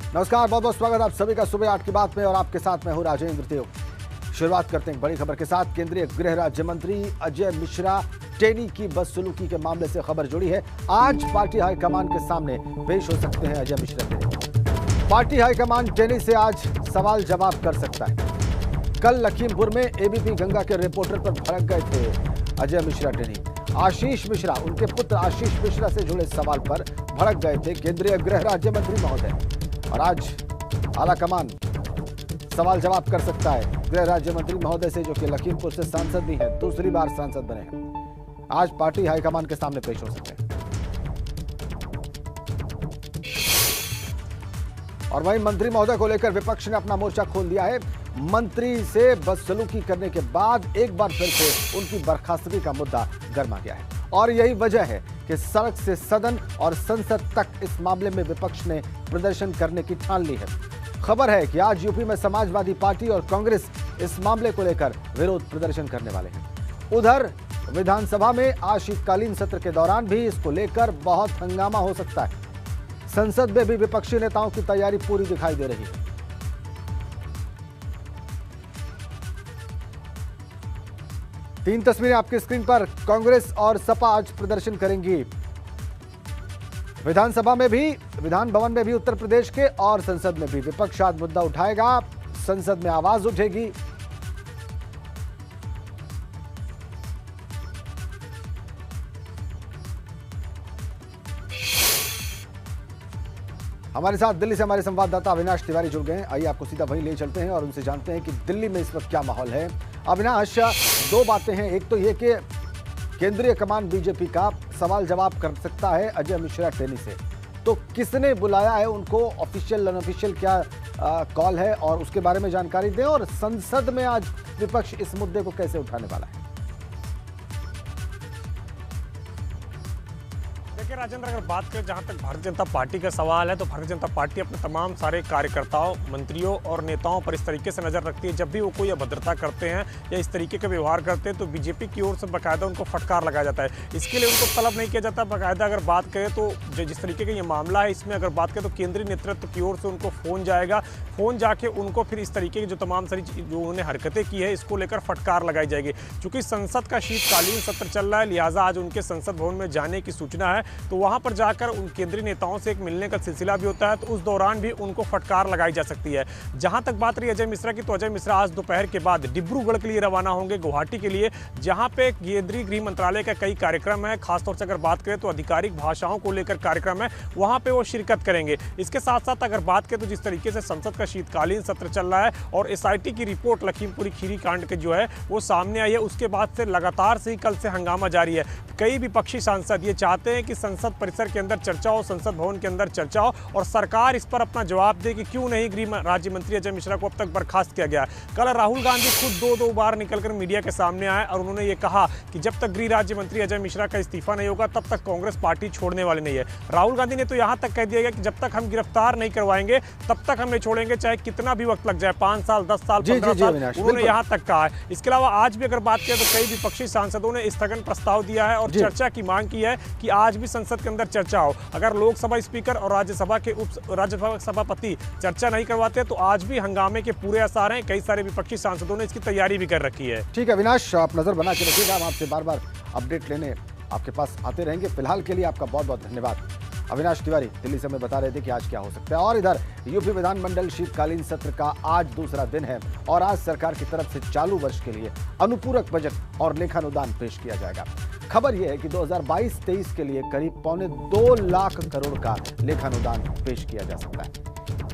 नमस्कार, बहुत बहुत स्वागत आप सभी का सुबह 8 की बात में और आपके साथ मैं हूं राजेंद्र देव। शुरुआत करते हैं बड़ी खबर के साथ। केंद्रीय गृह राज्य मंत्री अजय मिश्रा टेनी की बदसलूकी के मामले से खबर जुड़ी है। आज पार्टी हाईकमान के सामने पेश हो सकते हैं अजय मिश्रा टेनी। पार्टी हाईकमान टेनी से आज सवाल जवाब कर सकता है। कल लखीमपुर में एबीपी गंगा के रिपोर्टर पर भड़क गए थे अजय मिश्रा टेनी। आशीष मिश्रा, उनके पुत्र आशीष मिश्रा से जुड़े सवाल पर भड़क गए थे केंद्रीय गृह राज्य मंत्री महोदय। और आज आलाकमान सवाल जवाब कर सकता है गृह राज्य मंत्री महोदय से, जो कि लखीमपुर से सांसद भी हैं, दूसरी बार सांसद बने हैं। आज पार्टी हाईकमान के सामने पेश हो सकते हैं। और वहीं मंत्री महोदय को लेकर विपक्ष ने अपना मोर्चा खोल दिया है। मंत्री से बदसलूकी करने के बाद एक बार फिर से उनकी बर्खास्तगी का मुद्दा गर्मा गया है। और यही वजह है कि सड़क से सदन और संसद तक इस मामले में विपक्ष ने प्रदर्शन करने की ठान ली है। खबर है कि आज यूपी में समाजवादी पार्टी और कांग्रेस इस मामले को लेकर विरोध प्रदर्शन करने वाले हैं। उधर विधानसभा में आज शीतकालीन सत्र के दौरान भी इसको लेकर बहुत हंगामा हो सकता है। संसद में भी विपक्षी नेताओं की तैयारी पूरी दिखाई दे रही है। तीन तस्वीरें आपकी स्क्रीन पर। कांग्रेस और सपा आज प्रदर्शन करेंगी। विधानसभा में भी, विधान भवन में भी उत्तर प्रदेश के, और संसद में भी विपक्ष आज मुद्दा उठाएगा। संसद में आवाज उठेगी। हमारे साथ दिल्ली से हमारे संवाददाता अविनाश तिवारी जुड़ गए हैं। आइए आपको सीधा वहीं ले चलते हैं और उनसे जानते हैं कि दिल्ली में इस वक्त क्या माहौल है। अविनाश, दो बातें हैं। एक तो ये कि केंद्रीय कमान बीजेपी का सवाल जवाब कर सकता है अजय मिश्रा टेनी से, तो किसने बुलाया है उनको? ऑफिशियल अनऑफिशियल क्या कॉल है, और उसके बारे में जानकारी दें। और संसद में आज विपक्ष इस मुद्दे को कैसे उठाने वाला है? राजेंद्र, अगर बात करें जहां तक भारतीय जनता पार्टी का सवाल है, तो भारतीय जनता पार्टी अपने तमाम सारे कार्यकर्ताओं, मंत्रियों और नेताओं पर इस तरीके से नजर रखती है। जब भी वो कोई अभद्रता करते हैं या इस तरीके का व्यवहार करते हैं तो बीजेपी की ओर से बाकायदा उनको फटकार लगाया जाता है। इसके लिए उनको तलब नहीं किया जाता। बाकायदा अगर बात करें तो जिस तरीके का ये मामला है, इसमें अगर बात करें तो केंद्रीय नेतृत्व की ओर से उनको फोन जाएगा। फोन जाके उनको फिर इस तरीके की जो तमाम सारी जो उन्होंने हरकतें की है, इसको लेकर फटकार लगाई जाएगी। चूंकि संसद का शीतकालीन सत्र चल रहा है, लिहाजा आज उनके संसद भवन में जाने की सूचना है, तो वहां पर जाकर उन केंद्रीय नेताओं से एक मिलने का सिलसिला भी होता है, तो उस दौरान भी उनको फटकार लगाई जा सकती है। जहां तक बात रही अजय मिश्रा की, तो अजय मिश्रा आज दोपहर के बाद डिब्रूगढ़ के लिए रवाना होंगे, गुवाहाटी के लिए, जहां पे केंद्रीय गृह मंत्रालय का कई कार्यक्रम है। खासतौर से अगर बात करें तो आधिकारिक भाषाओं को लेकर कार्यक्रम है, वहां पे वो शिरकत करेंगे। इसके साथ साथ अगर बात करें तो जिस तरीके से संसद का शीतकालीन सत्र चल रहा है और एसआईटी की रिपोर्ट लखीमपुरी खीरी कांड के जो है वो सामने आई है, उसके बाद से लगातार से कल से हंगामा जारी है। कई विपक्षी सांसद ये चाहते हैं कि संसद परिसर के अंदर चर्चा हो, संसद भवन के अंदर चर्चा हो और सरकार इस पर अपना जवाब दे कि क्यों नहीं गृह राज्य मंत्री अजय मिश्रा को अब तक बर्खास्त किया गया। कल राहुल गांधी खुद दो बार निकलकर मीडिया के सामने आए और उन्होंने ये कहा कि जब तक गृह राज्य मंत्री अजय मिश्रा का इस्तीफा नहीं होगा तब तक कांग्रेस पार्टी छोड़ने वाली नहीं है। राहुल गांधी ने तो यहां तक कह दिया कि जब तक हम गिरफ्तार नहीं करवाएंगे तब तक हम नहीं छोड़ेंगे, चाहे कितना भी वक्त लग जाए, 5 साल 10 साल 15 साल, उन्होंने यहां तक कहा है। इसके अलावा आज भी अगर बात करें तो कई विपक्षी सांसदों ने स्थगन प्रस्ताव दिया है और चर्चा की मांग की है कि आज भी संसद के अंदर चर्चा हो। अगर लोकसभा स्पीकर और राज्यसभा के राज्यसभा सभापति चर्चा नहीं करवाते तो आज भी हंगामे के पूरे आसार हैं। कई सारे विपक्षी सांसदों ने इसकी तैयारी भी कर रखी है। ठीक है अविनाश, आप नजर बना के रखिएगा। हम आपसे बार बार अपडेट लेने आपके पास आते रहेंगे। फिलहाल के लिए आपका बहुत बहुत धन्यवाद। अविनाश तिवारी दिल्ली से हमें बता रहे थे कि आज क्या हो सकता है। और इधर यूपी विधानमंडल शीतकालीन सत्र का आज दूसरा दिन है और आज सरकार की तरफ से चालू वर्ष के लिए अनुपूरक बजट और लेखानुदान पेश किया जाएगा। खबर यह है कि 2022-23 के लिए करीब 2.25 लाख करोड़ का लेखानुदान पेश किया जा सकता है।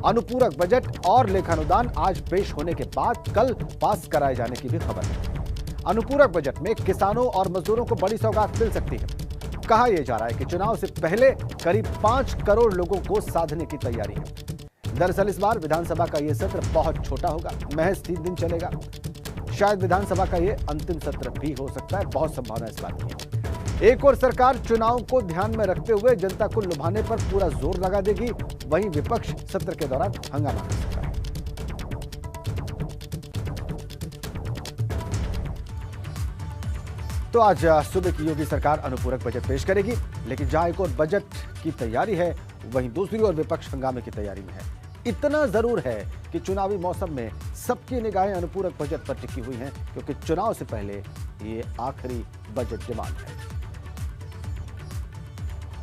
अनुपूरक बजट और लेखानुदान आज पेश होने के बाद कल पास कराए जाने की भी खबर है। अनुपूरक बजट में किसानों और मजदूरों को बड़ी सौगात मिल सकती है। कहा यह जा रहा है कि चुनाव से पहले करीब 5 करोड़ लोगों को साधने की तैयारी है। दरअसल इस बार विधानसभा का यह सत्र बहुत छोटा होगा, महज 3 दिन चलेगा। शायद विधानसभा का यह अंतिम सत्र भी हो सकता है, बहुत संभावना इस बात की है। एक और सरकार चुनाव को ध्यान में रखते हुए जनता को लुभाने पर पूरा जोर लगा देगी, वहीं विपक्ष सत्र के दौरान हंगामा कर सकता है। तो आज सुबह की योगी सरकार अनुपूरक बजट पेश करेगी, लेकिन जहां एक और बजट की तैयारी है, वहीं दूसरी ओर विपक्ष हंगामे की तैयारी में है। इतना जरूर है कि चुनावी मौसम में सबकी निगाहें अनुपूरक बजट पर टिकी हुई हैं, क्योंकि चुनाव से पहले ये आखिरी बजट डिमांड है।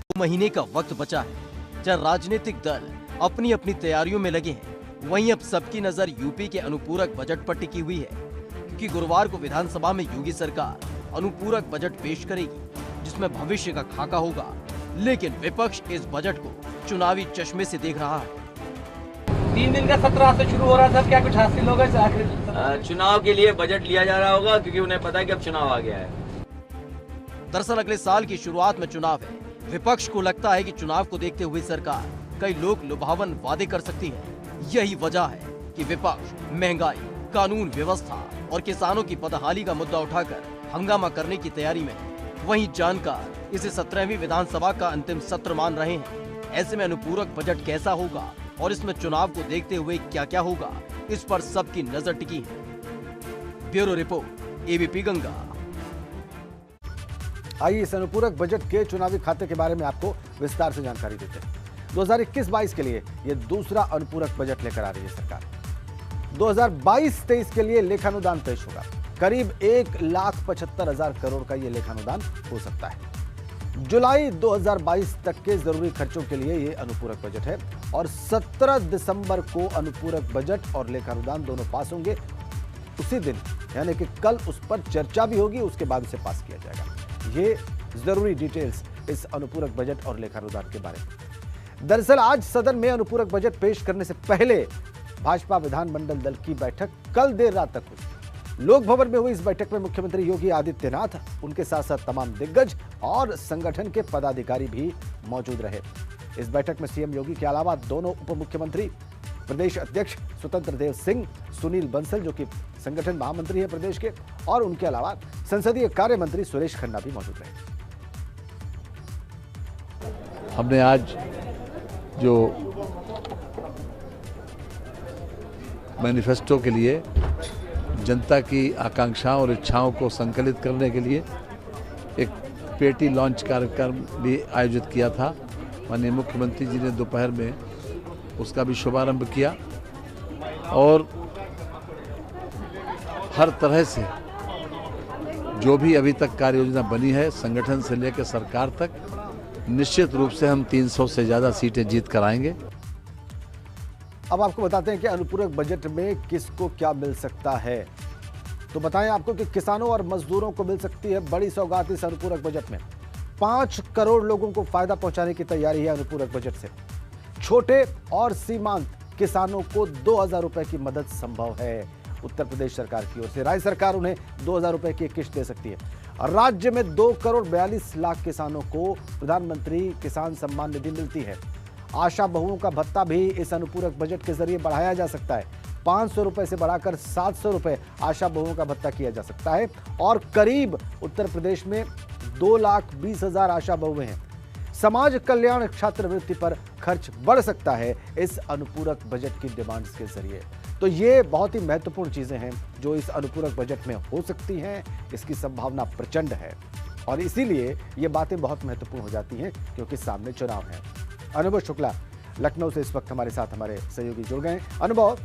2 महीने का वक्त बचा है जब राजनीतिक दल अपनी अपनी तैयारियों में लगे हैं। वहीं अब सबकी नजर यूपी के अनुपूरक बजट पर टिकी हुई है, क्योंकि गुरुवार को विधानसभा में योगी सरकार अनुपूरक बजट पेश करेगी, जिसमें भविष्य का खाका होगा। लेकिन विपक्ष इस बजट को चुनावी चश्मे से देख रहा है। 3 दिन का सत्र आज से शुरू हो रहा था, क्या कुछ हासिल होगा इस आखिर? चुनाव के लिए बजट लिया जा रहा होगा, क्योंकि उन्हें पता है कि अब चुनाव आ गया है। दरअसल अगले साल की शुरुआत में चुनाव है। विपक्ष को लगता है कि चुनाव को देखते हुए सरकार कई लोग लुभावन वादे कर सकती है। यही वजह है कि विपक्ष महंगाई, कानून व्यवस्था और किसानों की बदहाली का मुद्दा उठाकर हंगामा करने की तैयारी में है। वहीं जानकार इसे 17वीं विधानसभा का अंतिम सत्र मान रहे हैं। ऐसे में अनुपूरक बजट कैसा होगा और इसमें चुनाव को देखते हुए क्या क्या होगा, इस पर सबकी नजर टिकी है। Bureau report, ABP Ganga. आइए इस अनुपूरक बजट के चुनावी खाते के बारे में आपको विस्तार से जानकारी देते हैं। 2021-22 के लिए यह दूसरा अनुपूरक बजट लेकर आ रही है सरकार। 2022-23 के लिए लेखानुदान पेश होगा। करीब 1,75,000 करोड़ का यह लेखानुदान हो सकता है। जुलाई 2022 तक के जरूरी खर्चों के लिए यह अनुपूरक बजट है और 17 दिसंबर को अनुपूरक बजट और लेखानुदान दोनों पास होंगे। उसी दिन यानी कि कल उस पर चर्चा भी होगी, उसके बाद उसे पास किया जाएगा। ये जरूरी डिटेल्स इस अनुपूरक बजट और लेखानुदान के बारे में। दरअसल आज सदन में अनुपूरक बजट पेश करने से पहले भाजपा विधानमंडल दल की बैठक कल देर रात तक हुई। लोक भवन में हुई इस बैठक में मुख्यमंत्री योगी आदित्यनाथ, उनके साथ साथ तमाम दिग्गज और संगठन के पदाधिकारी भी मौजूद रहे। इस बैठक में सीएम योगी के अलावा दोनों उप मुख्यमंत्री, प्रदेश अध्यक्ष स्वतंत्र देव सिंह, सुनील बंसल जो कि संगठन महामंत्री हैं प्रदेश के, और उनके अलावा संसदीय कार्य मंत्री सुरेश खन्ना भी मौजूद रहे। हमने आज जो मैनिफेस्टो के लिए जनता की आकांक्षाओं और इच्छाओं को संकलित करने के लिए एक पेटी लॉन्च कार्यक्रम भी आयोजित किया था। माननीय मुख्यमंत्री जी ने दोपहर में उसका भी शुभारंभ किया और हर तरह से जो भी अभी तक कार्य योजना बनी है, संगठन से लेकर सरकार तक, निश्चित रूप से हम 300 से ज़्यादा सीटें जीत कर आएंगे। अब आपको बताते हैं कि अनुपूरक बजट में किसको क्या मिल सकता है। तो बताएं आपको कि किसानों और मजदूरों को मिल सकती है बड़ी सौगात इस अनुपूरक बजट में। 5 करोड़ लोगों को फायदा पहुंचाने की तैयारी है अनुपूरक बजट से। छोटे और सीमांत किसानों को 2,000 रुपए की मदद संभव है। उत्तर प्रदेश सरकार की ओर से राज्य सरकार उन्हें 2,000 रुपए की किश्त दे सकती है। राज्य में 2 करोड़ 42 लाख किसानों को प्रधानमंत्री किसान सम्मान निधि मिलती है। आशा बहुओं का भत्ता भी इस अनुपूरक बजट के जरिए बढ़ाया जा सकता है। 500 रुपए से बढ़ाकर 700 रुपए आशा बहुओं का भत्ता किया जा सकता है और करीब उत्तर प्रदेश में 2,20,000 आशा बहुएं हैं। समाज कल्याण छात्रवृत्ति पर खर्च बढ़ सकता है इस अनुपूरक बजट की डिमांड्स के जरिए। तो ये बहुत ही महत्वपूर्ण चीजें हैं जो इस अनुपूरक बजट में हो सकती हैं। इसकी संभावना प्रचंड है और इसीलिए ये बातें बहुत महत्वपूर्ण हो जाती हैं, क्योंकि सामने चुनाव है। अनुभव शुक्ला लखनऊ से इस वक्त हमारे साथ हमारे सहयोगी जुड़ गए हैं। अनुभव,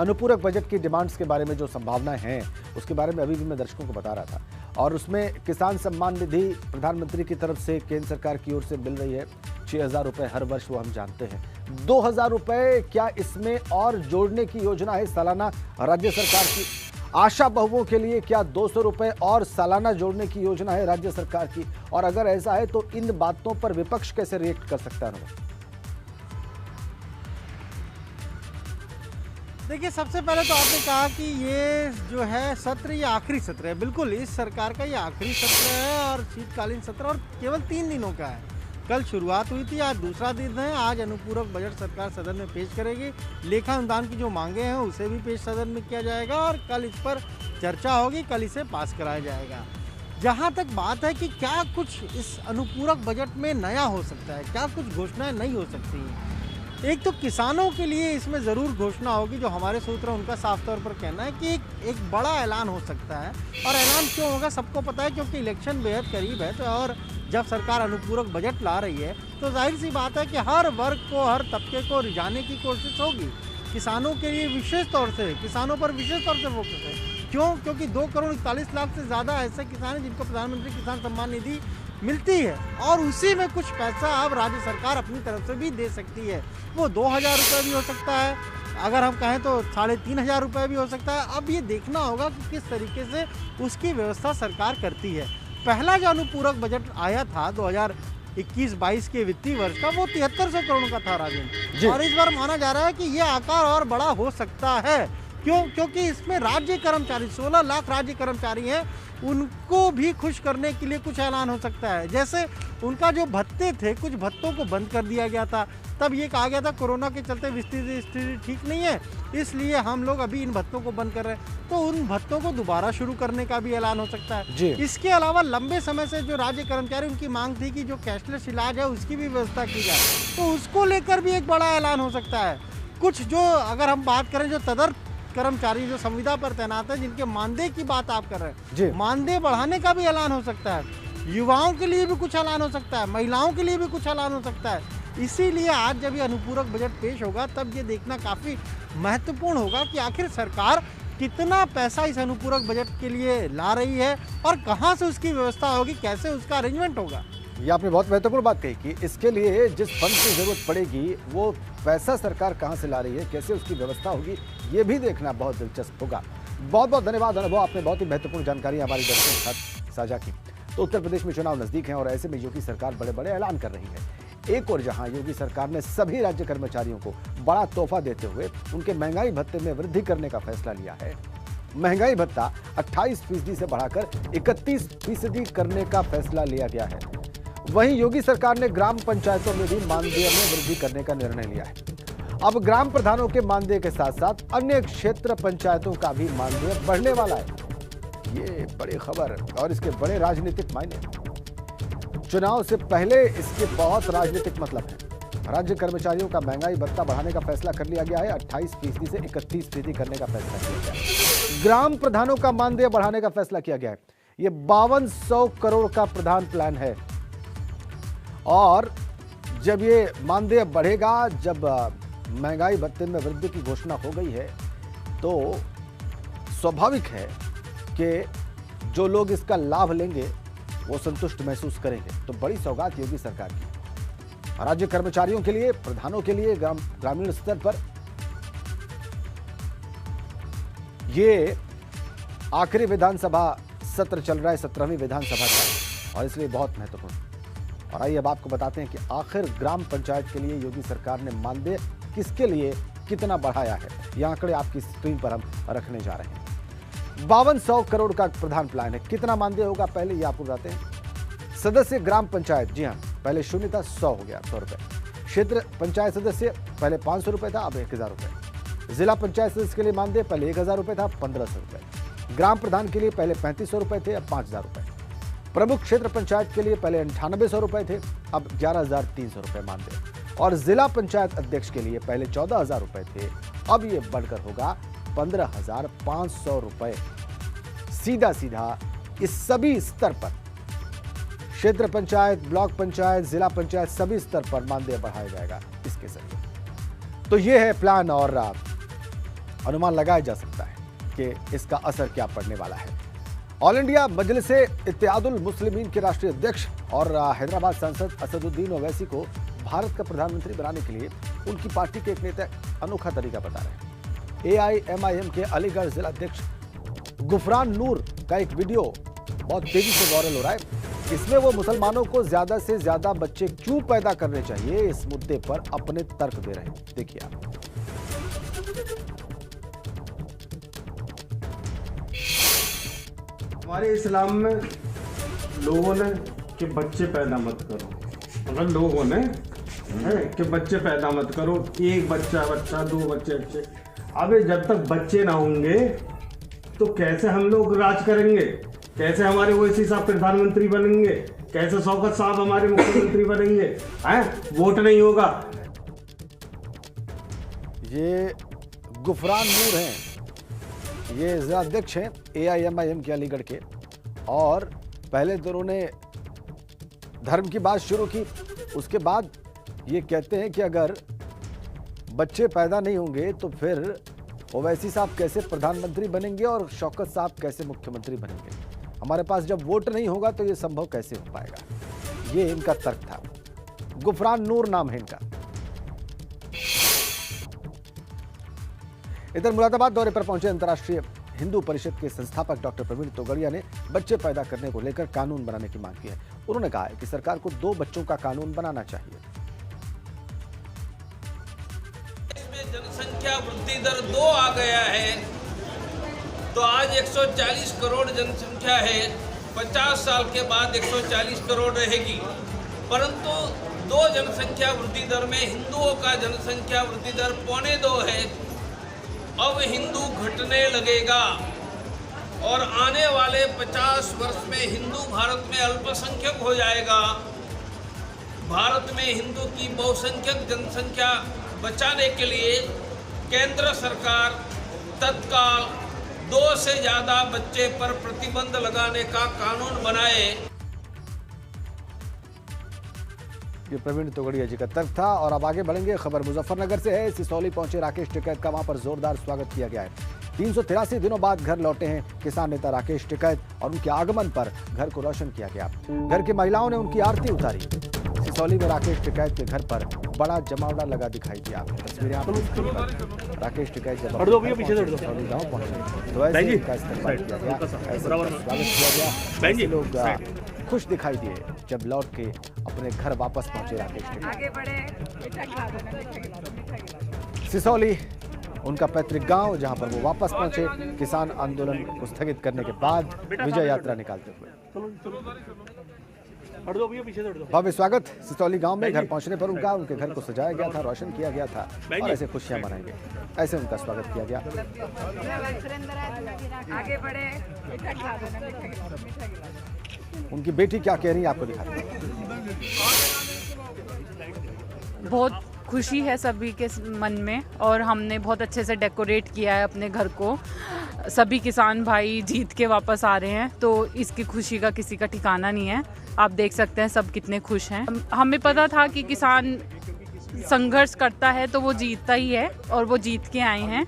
अनुपूरक बजट की डिमांड्स के बारे में जो संभावनाएं हैं उसके बारे में अभी भी मैं दर्शकों को बता रहा था, और उसमें किसान सम्मान निधि प्रधानमंत्री की तरफ से केंद्र सरकार की ओर से मिल रही है 6,000 रुपए हर वर्ष, वो हम जानते हैं। 2,000 रुपए क्या इसमें और जोड़ने की योजना है सालाना राज्य सरकार की? आशा बहुओं के लिए क्या 200 रुपए और सालाना जोड़ने की योजना है राज्य सरकार की? और अगर ऐसा है तो इन बातों पर विपक्ष कैसे रिएक्ट कर सकता है? देखिए, सबसे पहले तो आपने कहा कि ये जो है सत्र, ये आखिरी सत्र है। बिल्कुल, इस सरकार का ये आखिरी सत्र है और शीतकालीन सत्र, और केवल 3 दिनों का है। कल शुरुआत हुई थी, आज दूसरा दिन है। आज अनुपूरक बजट सरकार सदन में पेश करेगी। लेखा अनुदान की जो मांगे हैं उसे भी पेश सदन में किया जाएगा और कल इस पर चर्चा होगी, कल इसे पास कराया जाएगा। जहाँ तक बात है कि क्या कुछ इस अनुपूरक बजट में नया हो सकता है, क्या कुछ घोषणाएं नहीं हो सकती हैं। एक तो किसानों के लिए इसमें ज़रूर घोषणा होगी। जो हमारे सूत्र हैं उनका साफ तौर पर कहना है कि एक बड़ा ऐलान हो सकता है। और ऐलान क्यों होगा सबको पता है, क्योंकि इलेक्शन बेहद करीब है। तो और जब सरकार अनुपूरक बजट ला रही है तो जाहिर सी बात है कि हर वर्ग को, हर तबके को रिझाने की कोशिश होगी। किसानों के लिए विशेष तौर से, किसानों पर विशेष तौर से फोकस है। क्यों? क्योंकि 2,41,00,000 से ज़्यादा ऐसे किसान हैं जिनको प्रधानमंत्री किसान सम्मान निधि मिलती है और उसी में कुछ पैसा अब राज्य सरकार अपनी तरफ से भी दे सकती है। वो 2,000 रुपये भी हो सकता है, अगर हम कहें तो 3,500 रुपये भी हो सकता है। अब ये देखना होगा कि किस तरीके से उसकी व्यवस्था सरकार करती है। पहला जो अनुपूरक बजट आया था 2021-22 के वित्तीय वर्ष का, वो 7300 करोड़ का था राजेंद्र, और इस बार माना जा रहा है कि ये आकार और बड़ा हो सकता है। क्यों? क्योंकि इसमें राज्य कर्मचारी, 16 लाख राज्य कर्मचारी हैं, उनको भी खुश करने के लिए कुछ ऐलान हो सकता है। जैसे उनका जो भत्ते थे, कुछ भत्तों को बंद कर दिया गया था, तब ये कहा गया था कोरोना के चलते स्थिति ठीक नहीं है, इसलिए हम लोग अभी इन भत्तों को बंद कर रहे हैं, तो उन भत्तों को दोबारा शुरू करने का भी ऐलान हो सकता है। इसके अलावा लंबे समय से जो राज्य कर्मचारी, उनकी मांग थी कि जो कैशलेस इलाज है उसकी भी व्यवस्था की जाए, तो उसको लेकर भी एक बड़ा ऐलान हो सकता है। कुछ जो, अगर हम बात करें, जो तदर्थ कर्मचारी जो संविदा पर तैनात है, जिनके मानदेय की बात आप कर रहे हैं, मानदेय बढ़ाने का भी ऐलान हो सकता है। युवाओं के लिए भी कुछ ऐलान हो सकता है, महिलाओं के लिए भी कुछ ऐलान हो सकता है। इसीलिए आज जब ये अनुपूरक बजट पेश होगा तब ये देखना काफ़ी महत्वपूर्ण होगा कि आखिर सरकार कितना पैसा इस अनुपूरक बजट के लिए ला रही है और कहाँ से उसकी व्यवस्था होगी, कैसे उसका अरेंजमेंट होगा। ये आपने बहुत महत्वपूर्ण बात कही कि इसके लिए जिस फंड की जरूरत पड़ेगी वो पैसा सरकार कहां से ला रही है, कैसे उसकी व्यवस्था होगी, ये भी देखना बहुत दिलचस्प होगा। बहुत बहुत धन्यवाद अनुभव, आपने बहुत ही महत्वपूर्ण जानकारी हमारी दर्शकों के साथ साझा की। तो उत्तर प्रदेश में चुनाव नजदीक हैं और ऐसे में योगी सरकार बड़े बड़े ऐलान कर रही है। एक और जहां योगी सरकार ने सभी राज्य कर्मचारियों को बड़ा तोहफा देते हुए उनके महंगाई भत्ते में वृद्धि करने का फैसला लिया है। महंगाई भत्ता 28% से बढ़ाकर 31% करने का फैसला लिया गया है। वहीं योगी सरकार ने ग्राम पंचायतों में भी मानदेय में वृद्धि करने का निर्णय लिया है। अब ग्राम प्रधानों के मानदेय के साथ साथ अन्य क्षेत्र पंचायतों का भी मानदेय बढ़ने वाला है। ये बड़ी खबर और इसके बड़े राजनीतिक मायने। चुनाव से पहले इसके बहुत राजनीतिक मतलब है। राज्य कर्मचारियों का महंगाई भत्ता बढ़ाने का फैसला कर लिया गया है। 28% से 31% करने का फैसला किया गया है। ग्राम प्रधानों का मानदेय बढ़ाने का फैसला किया गया है। ये 5200 करोड़ का प्रधान प्लान है और जब ये मानदेय बढ़ेगा, जब महंगाई भत्ते में वृद्धि की घोषणा हो गई है, तो स्वाभाविक है कि जो लोग इसका लाभ लेंगे वो संतुष्ट महसूस करेंगे। तो बड़ी सौगात योगी सरकार की राज्य कर्मचारियों के लिए, प्रधानों के लिए ग्रामीण स्तर पर। ये आखिरी विधानसभा सत्र चल रहा है, 17वीं विधानसभा का, और इसलिए बहुत महत्वपूर्ण। और आइए अब आपको बताते हैं कि आखिर ग्राम पंचायत के लिए योगी सरकार ने मानदेय किसके लिए कितना बढ़ाया है। ये आंकड़े आपकी स्क्रीन पर हम रखने जा रहे हैं। 5200 करोड़ का प्रधान प्लान है। कितना मानदेय होगा पहले ये आपको बताते हैं। सदस्य ग्राम पंचायत, जी हाँ, पहले शून्य था, 100 हो गया, 100 रुपए। क्षेत्र पंचायत सदस्य पहले 500 रुपए था, अब 1000 रुपए। जिला पंचायत सदस्य के लिए मानदेय पहले 1000 रुपए था, 1500 रुपए। ग्राम प्रधान के लिए पहले 3500 रुपए थे, अब 5000 रुपए। प्रमुख क्षेत्र पंचायत के लिए पहले 9800 रुपए थे, अब 11300 रुपए मानदेय। और जिला पंचायत अध्यक्ष के लिए पहले 14000 रुपए थे, अब ये बढ़कर होगा 15500 रुपए। सीधा सीधा इस सभी स्तर पर, क्षेत्र पंचायत, ब्लॉक पंचायत, जिला पंचायत, सभी स्तर पर मानदेय बढ़ाया जाएगा इसके जरिए। तो ये है प्लान और अनुमान लगाया जा सकता है कि इसका असर क्या पड़ने वाला है। ऑल इंडिया मजलिसे इत्तेहादुल मुस्लिमीन के राष्ट्रीय अध्यक्ष और हैदराबाद सांसद असदुद्दीन ओवैसी को भारत का प्रधानमंत्री बनाने के लिए उनकी पार्टी के एक नेता अनोखा तरीका बता रहे हैं। AIMIM के अलीगढ़ जिला अध्यक्ष गुफरान नूर का एक वीडियो बहुत तेजी से वायरल हो रहा है। इसमें वो मुसलमानों को ज्यादा से ज्यादा बच्चे क्यों पैदा करने चाहिए, इस मुद्दे पर अपने तर्क दे रहे हैं। देखिए आप। हमारे इस्लाम में लोगों ने कि बच्चे पैदा मत करो, मतलब लोगों ने है कि बच्चे पैदा मत करो, एक बच्चा 2 बच्चे। अबे जब तक बच्चे ना होंगे तो कैसे हम लोग राज करेंगे, कैसे हमारे ओवैसी साहब प्रधानमंत्री बनेंगे, कैसे शौकत साहब हमारे मुख्यमंत्री बनेंगे, हैं? वोट नहीं होगा। ये गुफरान नूर हैं, ये जिला अध्यक्ष हैं AIMIM के अलीगढ़ के, और पहले तो उन्होंने धर्म की बात शुरू की, उसके बाद ये कहते हैं कि अगर बच्चे पैदा नहीं होंगे तो फिर ओवैसी साहब कैसे प्रधानमंत्री बनेंगे और शौकत साहब कैसे मुख्यमंत्री बनेंगे। हमारे पास जब वोट नहीं होगा तो ये संभव कैसे हो पाएगा। ये इनका तर्क था। गुफरान नूर नाम है इनका। इधर मुरादाबाद दौरे पर पहुंचे अंतर्राष्ट्रीय हिंदू परिषद के संस्थापक डॉक्टर प्रवीण तोगड़िया ने बच्चे पैदा करने को लेकर कानून बनाने की मांग की है। उन्होंने कहा है कि सरकार को 2 बच्चों का कानून बनाना चाहिए। इसमें जनसंख्या वृद्धि दर 2 आ गया है, तो आज 140 करोड़ जनसंख्या है, 50 साल के बाद 140 करोड़ रहेगी। परंतु 2 जनसंख्या वृद्धि दर में हिंदुओं का जनसंख्या वृद्धि दर 1.25 है। अब हिंदू घटने लगेगा और आने वाले 50 वर्ष में हिंदू भारत में अल्पसंख्यक हो जाएगा। भारत में हिंदू की बहुसंख्यक जनसंख्या बचाने के लिए केंद्र सरकार तत्काल 2 से ज़्यादा बच्चे पर प्रतिबंध लगाने का कानून बनाए। ये प्रवीण तोगड़िया जी का तर्क था। और अब आगे बढ़ेंगे। खबर मुजफ्फरनगर से है। सिसौली पहुंचे राकेश टिकैत का वहां पर जोरदार स्वागत किया गया है। 383 दिनों बाद घर लौटे हैं किसान नेता राकेश टिकैत और उनके आगमन पर घर को रोशन किया गया। घर की महिलाओं ने उनकी आरती उतारी। सिसौली में राकेश टिकैत के घर पर बड़ा जमावड़ा लगा दिखाई दिया। तस्वीरें आप राकेश टिकैत जब सिसौली गाँव पहुंचे तो ऐसे उनका इस्तेमाल किया गया, ऐसे स्वागत किया गया। ऐसे लोग खुश दिखाई दिए जब लौट के अपने घर वापस पहुंचे राकेश टिकैत। सिसौली उनका पैतृक गांव, जहां पर वो वापस पहुंचे किसान आंदोलन को स्थगित करने के बाद विजय यात्रा निकालते हुए। भव्य स्वागत सिसौली गांव में। घर पहुंचने पर उनके घर को सजाया गया था, रोशन किया गया था और ऐसे खुशियां मनाई गई। ऐसे उनका स्वागत किया गया। उनकी बेटी क्या कह रही है आपको दिखाते हैं। बहुत खुशी है सभी के मन में और हमने बहुत अच्छे से डेकोरेट किया है अपने घर को। सभी किसान भाई जीत के वापस आ रहे हैं तो इसकी खुशी का किसी का ठिकाना नहीं है। आप देख सकते हैं सब कितने खुश हैं। हमें पता था कि किसान संघर्ष करता है तो वो जीतता ही है और वो जीत के आए हैं।